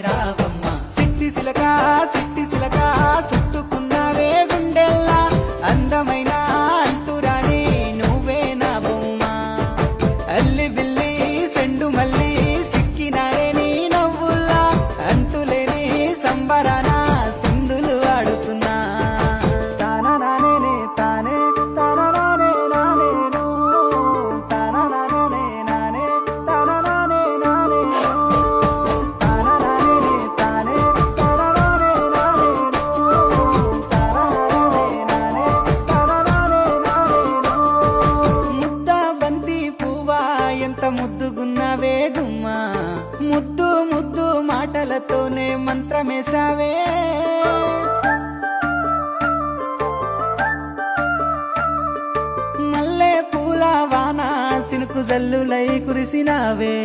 రావమ్మ సిట్టి సిలక చుట్టుకున్నావే గుండెల్లా అందమైన అంతురాని నువ్వే నా బొమ్మ అల్లి బిల్లి సెండు మల్లి సిక్కినారే నీ నవ్వుల్లా అంతులేని సంబరాన సింధులు ఆడుతున్నా తానా నానే తానే తానా నానే నానేను తానా నానే నానే తానా నానే నానేను తానా నానే తానే తానా నానే నానేను తానా నానే నానే తానా నానే నానేను ముద్ద బంతి పువ్వా ఎంత ముద్దుగున్నావే గుమ్మా ముద్దు ముద్దు మాటలతోనే మంత్రమేసావే మల్లె పూల వాన సినుకు జల్లులై కురిసినావే